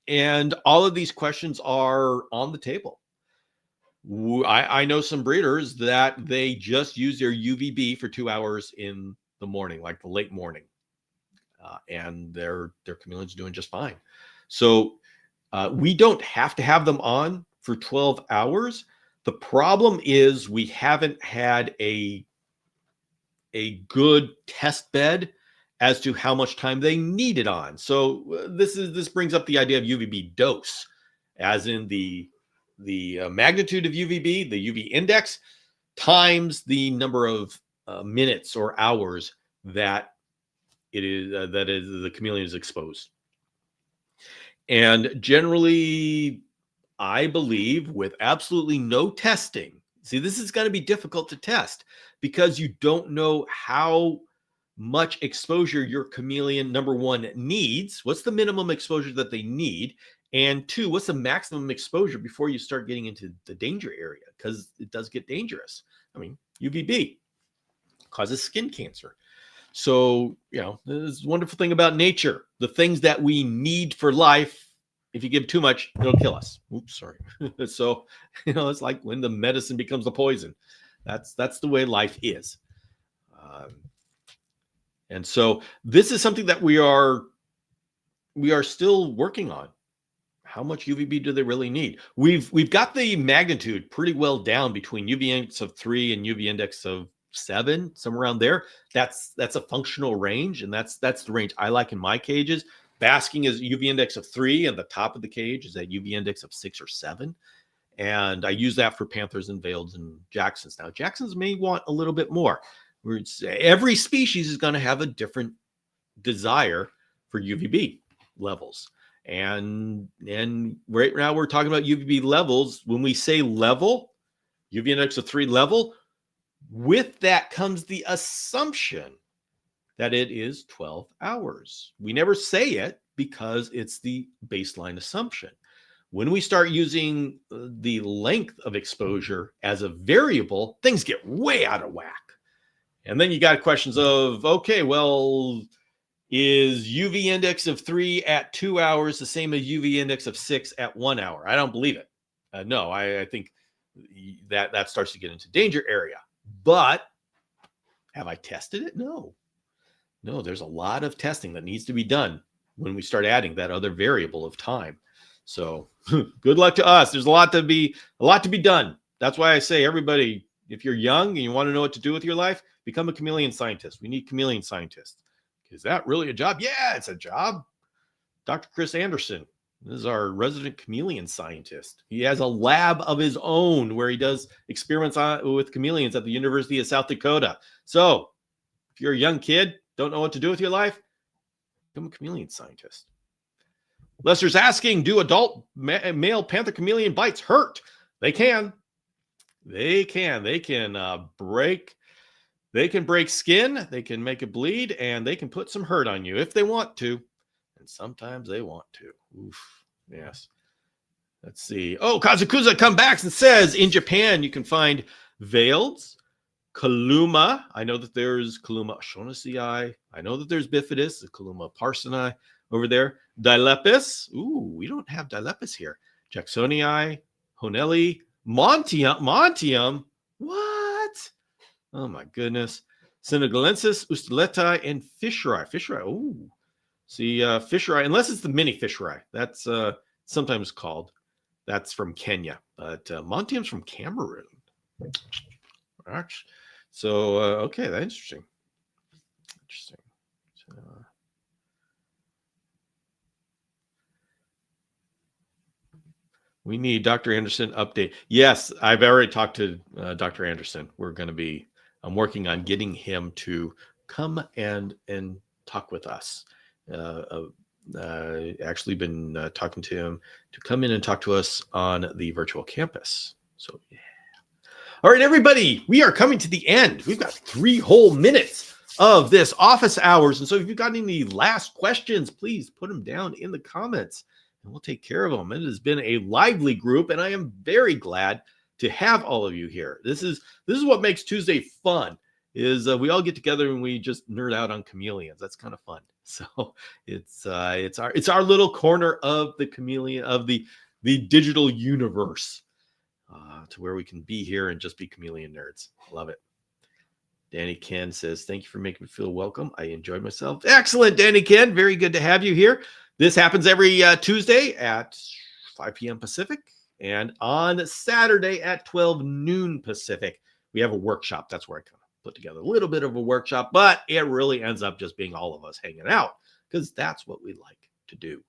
And all of these questions are on the table. I know some breeders that they just use their UVB for 2 hours in the morning, like the late morning, and their chameleon's doing just fine. So we don't have to have them on for 12 hours. The problem is we haven't had a good test bed as to how much time they need it on. So this brings up the idea of UVB dose, as in the magnitude of UVB, the UV index, times the number of minutes or hours that the chameleon is exposed. And generally, I believe with absolutely no testing, see, this is going to be difficult to test because you don't know how much exposure your chameleon, number one, needs. What's the minimum exposure that they need? And two, what's the maximum exposure before you start getting into the danger area? Because it does get dangerous. I mean, UVB causes skin cancer. So, this is a wonderful thing about nature. The things that we need for life, if you give too much, it'll kill us. Oops, sorry. So, it's like when the medicine becomes the poison. That's the way life is. And so this is something that we are still working on. How much UVB do they really need? We've got the magnitude pretty well down between UV index of 3 and UV index of 7, somewhere around there. That's a functional range, and that's the range I like in my cages. Basking is UV index of 3, and the top of the cage is at UV index of 6 or 7. And I use that for panthers and veileds and Jacksons. Now, Jacksons may want a little bit more. Every species is going to have a different desire for UVB levels. And right now we're talking about UVB levels. When we say level, UV index of 3 level, with that comes the assumption that it is 12 hours. We never say it because it's the baseline assumption. When we start using the length of exposure as a variable, things get way out of whack. And then you got questions of, okay, well, is UV index of 3 at 2 hours the same as UV index of 6 at 1 hour? I don't believe it. No, I think that starts to get into danger area. But have I tested it? No, there's a lot of testing that needs to be done when we start adding that other variable of time. So good luck to us. There's a lot to be done. That's why I say, everybody, if you're young and you want to know what to do with your life, become a chameleon scientist. We need chameleon scientists. Is that really a job? Yeah, it's a job. Dr. Chris Anderson, this is our resident chameleon scientist. He has a lab of his own where he does experiments with chameleons at the University of South Dakota. So if you're a young kid, don't know what to do with your life, become a chameleon scientist. Lester's asking, do adult male panther chameleon bites hurt? They can. They can break skin, they can make it bleed, and they can put some hurt on you if they want to. And sometimes they want to. Oof. Yes. Let's see. Oh, Kazukuza comes back and says, in Japan, you can find veileds, Kaluma. I know that there's Kaluma Shonasii. I know that there's Bifidus, the Kaluma parsoni over there. Dilepis. Ooh, we don't have Dilepis here. Jacksonii, Honelli, Montium. What? Oh my goodness. Senegalensis, Ustuleti, and Fisheri. Fisheri. Ooh. See, Fisheri, unless it's the mini Fisheri. That's sometimes called. That's from Kenya. But Montium's from Cameroon. So, okay, that's interesting. Interesting. So, we need Dr. Anderson update. Yes, I've already talked to Dr. Anderson. I'm working on getting him to come and talk with us. Actually been talking to him to come in and talk to us on the virtual campus. So, yeah. All right, everybody, we are coming to the end. We've got 3 whole minutes of this office hours. And so if you've got any last questions, please put them down in the comments and we'll take care of them. It has been a lively group, and I am very glad to have all of you here. This is what makes Tuesday fun, is we all get together and we just nerd out on chameleons. That's kind of fun. So it's our little corner of the chameleon, of the digital universe, to where we can be here and just be chameleon nerds. Love it. Danny Ken says, thank you for making me feel welcome. I enjoyed myself. Excellent, Danny Ken. Very good to have you here. This happens every Tuesday at 5 p.m. Pacific, and on Saturday at 12 noon Pacific. We have a workshop. That's where I kind of put together a little bit of a workshop, but it really ends up just being all of us hanging out because that's what we like to do.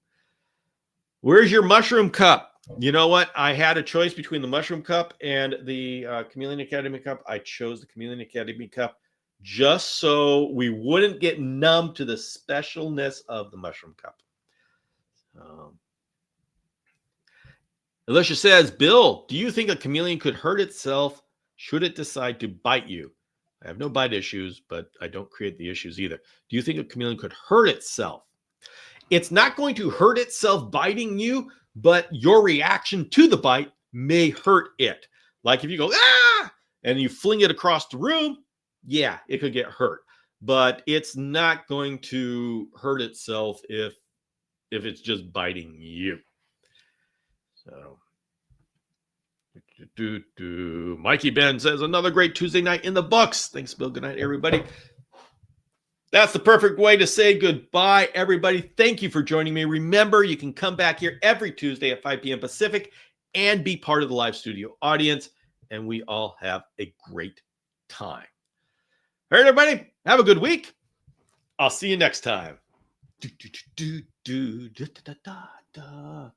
Where's your mushroom cup? You know what? I had a choice between the mushroom cup and the Chameleon Academy cup. I chose the Chameleon Academy cup just so we wouldn't get numb to the specialness of the mushroom cup. Alicia says, Bill, do you think a chameleon could hurt itself should it decide to bite you? I have no bite issues, but I don't create the issues either. Do you think a chameleon could hurt itself? It's not going to hurt itself biting you, but your reaction to the bite may hurt it. Like if you go, ah, and you fling it across the room, yeah, it could get hurt. But it's not going to hurt itself if it's just biting you. So, Mikey Ben says, another great Tuesday night in the books. Thanks, Bill. Good night, everybody. That's the perfect way to say goodbye, everybody. Thank you for joining me. Remember, you can come back here every Tuesday at 5 p.m. Pacific and be part of the live studio audience, and we all have a great time. All right, everybody, have a good week. I'll see you next time. Do, do, do, do, do, da, da, da, da.